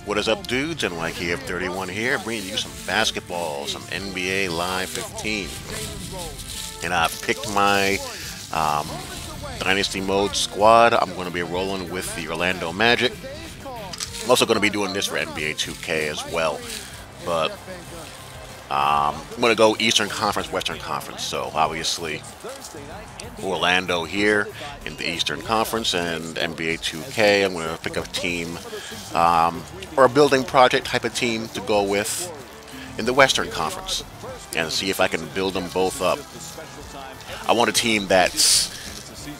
What is up, dudes? And like here, 31 here, bringing you some basketball, some NBA Live 15. And I picked my um, Dynasty mode squad. I'm going to be rolling with the Orlando Magic. I'm also going to be doing this for NBA 2K as well. But I'm going to go Eastern Conference, Western Conference. So obviously, Orlando here in the Eastern Conference, and NBA 2K. I'm going to pick a team or a building project type of team to go with in the Western Conference and see if I can build them both up. I want a team that's,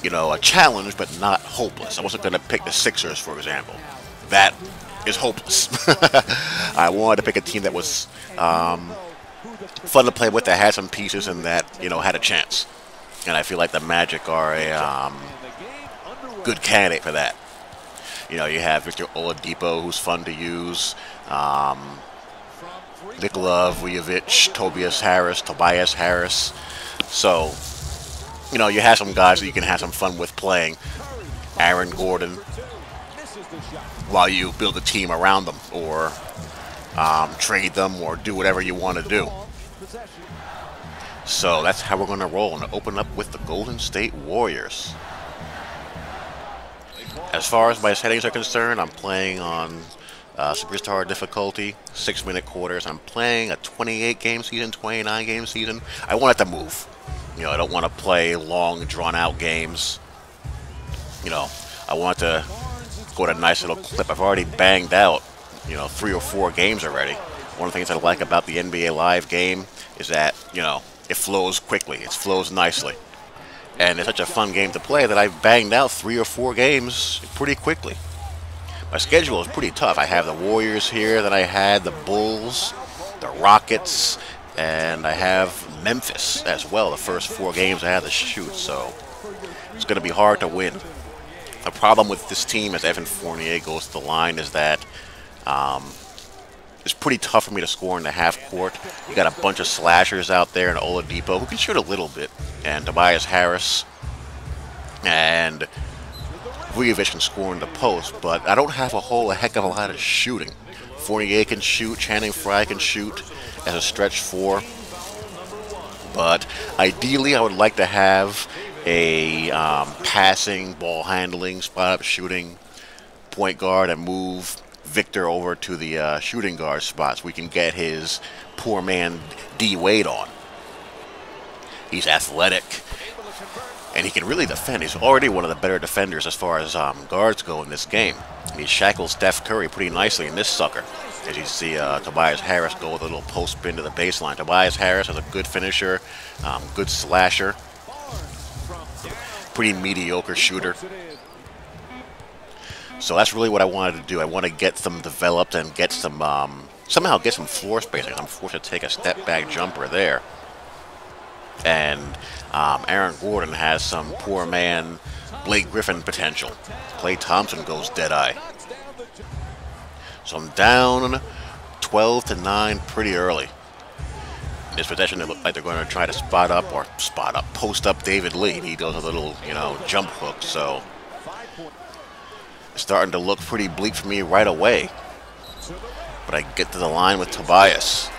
a challenge but not hopeless. I wasn't going to pick the Sixers, for example. That is hopeless. I wanted to pick a team that was fun to play with, that had some pieces, and that, had a chance. And I feel like the Magic are a good candidate for that. You have Victor Oladipo, who's fun to use. Nikola Vujovic, Tobias Harris. So, you have some guys that you can have some fun with playing. Aaron Gordon, while you build a team around them, or trade them, or do whatever you want to do. So that's how we're going to roll, and open up with the Golden State Warriors. As far as my settings are concerned, I'm playing on Superstar difficulty, 6-minute quarters. I'm playing a 28-game season, 29-game season. I want it to move. I don't want to play long, drawn-out games. I want to go at a nice little clip. I've already banged out, 3 or 4 games already. One of the things I like about the NBA Live game is that, it flows quickly. It flows nicely. And it's such a fun game to play that I've banged out 3 or 4 games pretty quickly. My schedule is pretty tough. I have the Warriors here, then I had the Bulls, the Rockets, and I have Memphis as well. The first 4 games I had to shoot, so it's going to be hard to win. The problem with this team, as Evan Fournier goes to the line, is that it's pretty tough for me to score in the half court. You got a bunch of slashers out there, and Oladipo, who can shoot a little bit, and Tobias Harris, and Vujovic can score in the post, but I don't have a heck of a lot of shooting. Fournier can shoot, Channing Frye can shoot as a stretch 4, but ideally I would like to have a passing, ball handling, spot up shooting point guard and move Victor over to the shooting guard spots. We can get his poor man D Wade on. He's athletic, and he can really defend. He's already one of the better defenders as far as guards go in this game. And he shackles Steph Curry pretty nicely in this sucker. As you see Tobias Harris go with a little post spin to the baseline. Tobias Harris is a good finisher, good slasher, pretty mediocre shooter. So that's really what I wanted to do. I want to get them developed and get some, somehow get some floor spacing. I'm forced to take a step back jumper there. And Aaron Gordon has some poor man Blake Griffin potential. Klay Thompson goes dead-eye. So I'm down 12-9 pretty early. In this possession, they look like they're going to try to post up David Lee. He does a little, jump hook, so it's starting to look pretty bleak for me right away. But I get to the line with Tobias.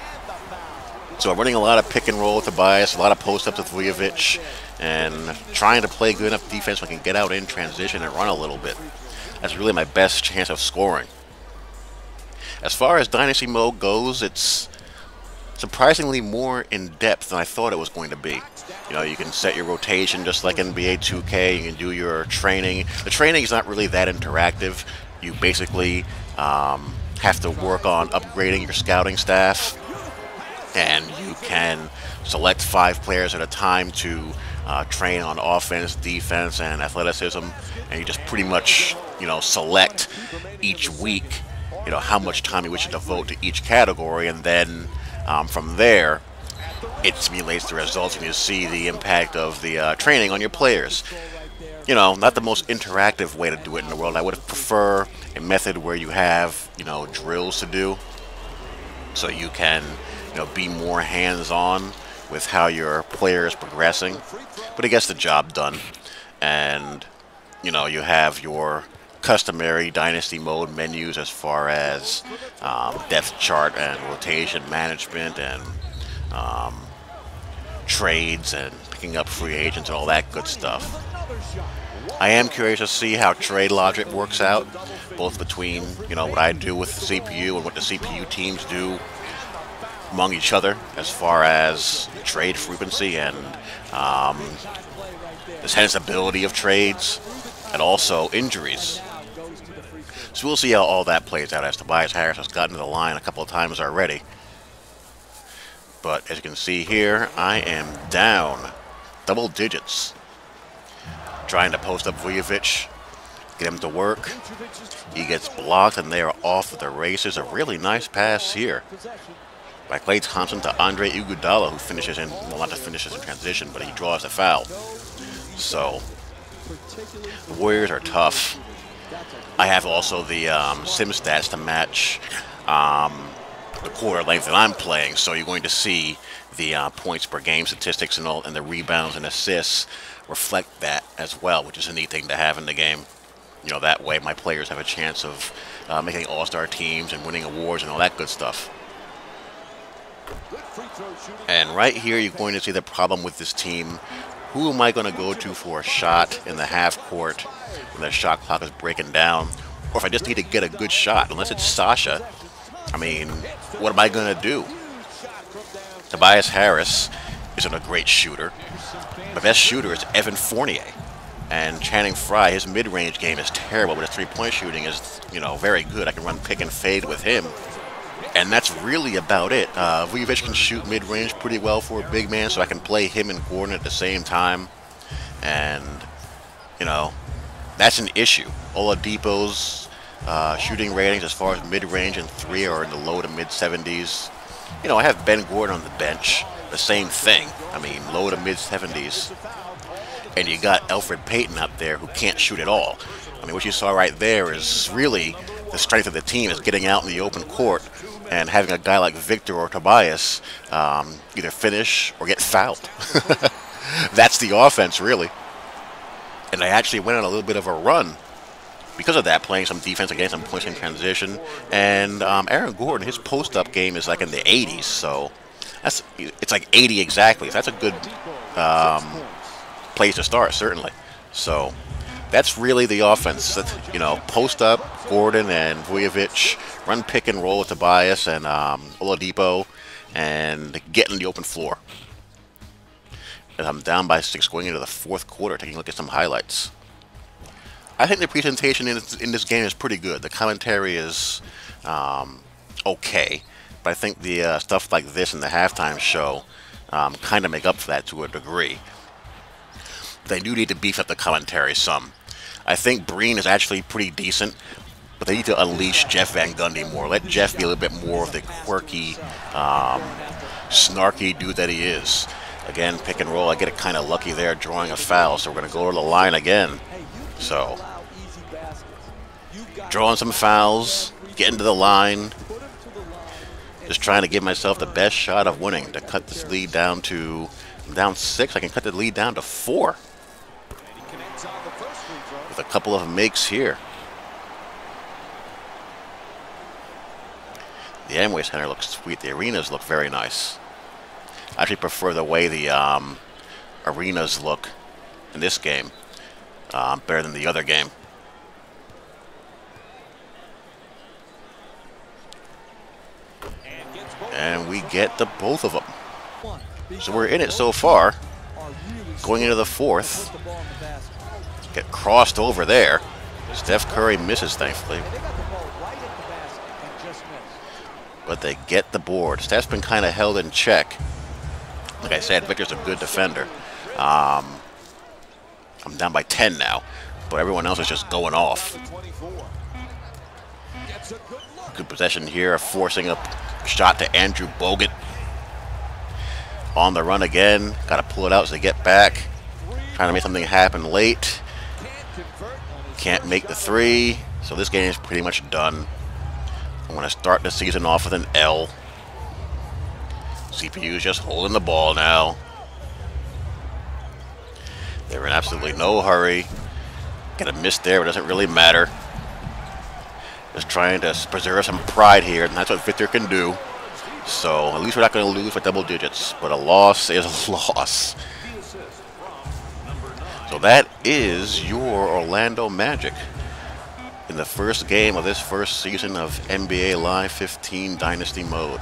So I'm running a lot of pick and roll with Tobias, a lot of post-ups with Vujovic, and trying to play good enough defense so I can get out in transition and run a little bit. That's really my best chance of scoring. As far as Dynasty mode goes, it's surprisingly more in-depth than I thought it was going to be. You can set your rotation just like NBA 2K. You can do your training. The training is not really that interactive. You basically have to work on upgrading your scouting staff, and you can select 5 players at a time to train on offense, defense, and athleticism, and you just pretty much, select each week, how much time you wish to devote to each category, and then from there, it simulates the results, and you see the impact of the training on your players. Not the most interactive way to do it in the world. I would prefer a method where you have, drills to do, so you can, be more hands-on with how your player is progressing. But it gets the job done, and, you have your customary Dynasty mode menus as far as depth chart and rotation management and trades and picking up free agents and all that good stuff. I am curious to see how trade logic works out, both between, you know, what I do with the CPU and what the CPU teams do among each other as far as trade frequency and the sensibility of trades and also injuries. So we'll see how all that plays out, as Tobias Harris has gotten to the line a couple of times already. But as you can see here, I am down double digits. Trying to post up Vujovic, get him to work. He gets blocked and they are off to the races. A really nice pass here by Klay Thompson to Andre Iguodala, who finishes in, well, not just finishes in transition, but he draws a foul. So the Warriors are tough. I have also the sim stats to match the quarter length that I'm playing, so you're going to see the points per game statistics and all, and the rebounds and assists reflect that as well, which is a neat thing to have in the game. You know, that way my players have a chance of making all-star teams and winning awards and all that good stuff. And right here, you're going to see the problem with this team. Who am I going to go to for a shot in the half court when the shot clock is breaking down? Or if I just need to get a good shot, unless it's Sasha, I mean, what am I going to do? Tobias Harris isn't a great shooter. My best shooter is Evan Fournier. And Channing Frye, his mid-range game is terrible, but his three-point shooting is, you know, very good. I can run pick and fade with him. And that's really about it. Vujovic can shoot mid-range pretty well for a big man, so I can play him and Gordon at the same time. And, you know, that's an issue. Oladipo's shooting ratings as far as mid-range and three are in the low to mid-70s. You know, I have Ben Gordon on the bench. The same thing. I mean, low to mid-70s. And you got Elfrid Payton up there who can't shoot at all. I mean, what you saw right there is really the strength of the team is getting out in the open court and having a guy like Victor or Tobias either finish or get fouled. That's the offense, really. And I actually went on a little bit of a run because of that, playing some defense against some points in transition. And Aaron Gordon, his post-up game is like in the 80s, so it's like 80 exactly. So that's a good place to start, certainly. So that's really the offense. You know, post up Gordon and Vujovic, run pick and roll with Tobias and Oladipo, and get in the open floor. And I'm down by 6 going into the fourth quarter, taking a look at some highlights. I think the presentation in this game is pretty good. The commentary is okay, but I think the stuff like this in the halftime show kind of make up for that to a degree. They do need to beef up the commentary some. I think Breen is actually pretty decent, but they need to unleash Jeff Van Gundy more. Let Jeff be a little bit more of the quirky, snarky dude that he is. Again, pick and roll. I get it kind of lucky there, drawing a foul, so we're going to go to the line again. So, drawing some fouls, getting to the line, just trying to give myself the best shot of winning to cut this lead down to, I'm down 6, I can cut the lead down to 4. With a couple of makes here. The Amway Center looks sweet. The arenas look very nice. I actually prefer the way the arenas look in this game better than the other game. And we get the both of them. So we're in it so far. Going into the fourth. Get crossed over there. Steph Curry misses, thankfully. But they get the board. Steph's been kind of held in check. Like I said, Victor's a good defender. I'm down by 10 now, but everyone else is just going off. Good possession here, forcing a shot to Andrew Bogut. On the run again. Got to pull it out as they get back. Trying to make something happen late. Can't make the 3. So this game is pretty much done. I'm going to start the season off with an L. CPU is just holding the ball now. They're in absolutely no hurry. Get a miss there, but it doesn't really matter. Just trying to preserve some pride here, and that's what Victor can do. So at least we're not going to lose by double digits, but a loss is a loss. So that is your Orlando Magic in the first game of this first season of NBA Live 15 Dynasty mode.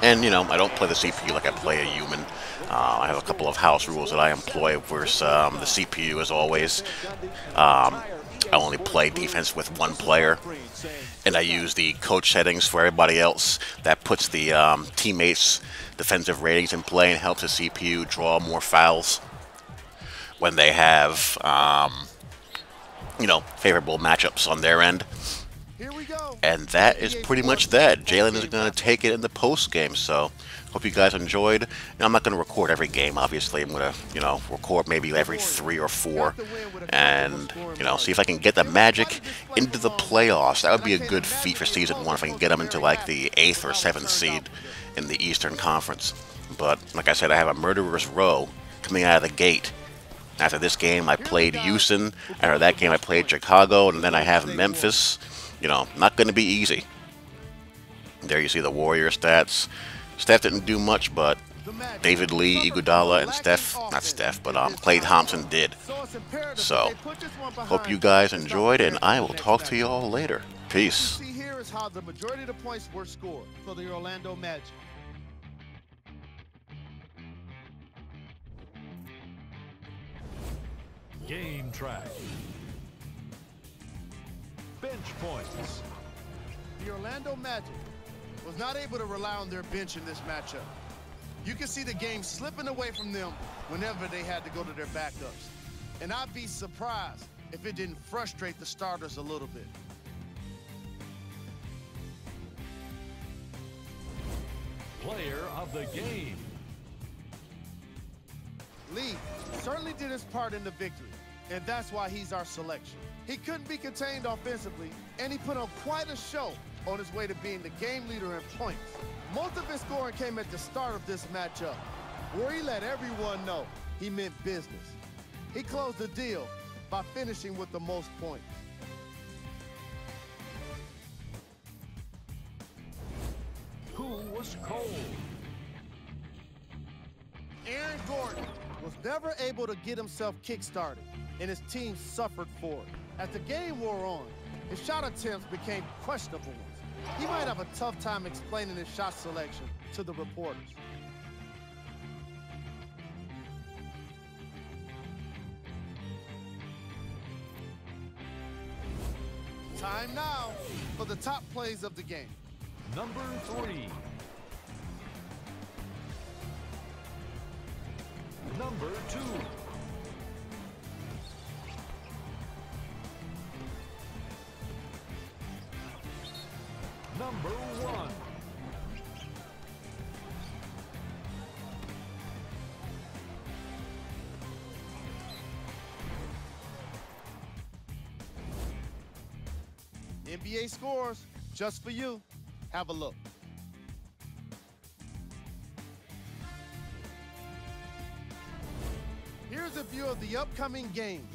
And, you know, I don't play the CPU like I play a human. I have a couple of house rules that I employ versus the CPU, as always. I only play defense with one player, and I use the coach settings for everybody else. That puts the teammates' defensive ratings in play and helps the CPU draw more fouls when they have, you know, favorable matchups on their end. And that is pretty much that. Jalen is going to take it in the post game, so hope you guys enjoyed. Now, I'm not going to record every game, obviously. I'm going to, you know, record maybe every 3 or 4 and, you know, see if I can get the Magic into the playoffs. That would be a good feat for Season 1 if I can get them into, like, the 8th or 7th seed in the Eastern Conference. But, like I said, I have a murderer's row coming out of the gate. After this game, I played Houston. After that game, I played Chicago, and then I have Memphis. You know, not going to be easy. There you see the Warrior stats. Steph didn't do much, but David Lee, Iguodala, and Klay Thompson did. So, hope you guys enjoyed, and I will talk to you all later. Peace. Here is how the majority of the points were scored for the Orlando Magic. Game track. Bench points. The Orlando Magic was not able to rely on their bench in this matchup. You can see the game slipping away from them whenever they had to go to their backups. And I'd be surprised if it didn't frustrate the starters a little bit. Player of the game. Lee certainly did his part in the victory, and that's why he's our selection. He couldn't be contained offensively, and he put on quite a show on his way to being the game leader in points. Most of his scoring came at the start of this matchup, where he let everyone know he meant business. He closed the deal by finishing with the most points. Who was cold? Aaron Gordon was never able to get himself kick-started, and his team suffered for it. As the game wore on, his shot attempts became questionable ones. He might have a tough time explaining his shot selection to the reporters. Time now for the top plays of the game. Number 3. Number 2. Number 1. NBA scores just for you. Have a look. Here's a view of the upcoming games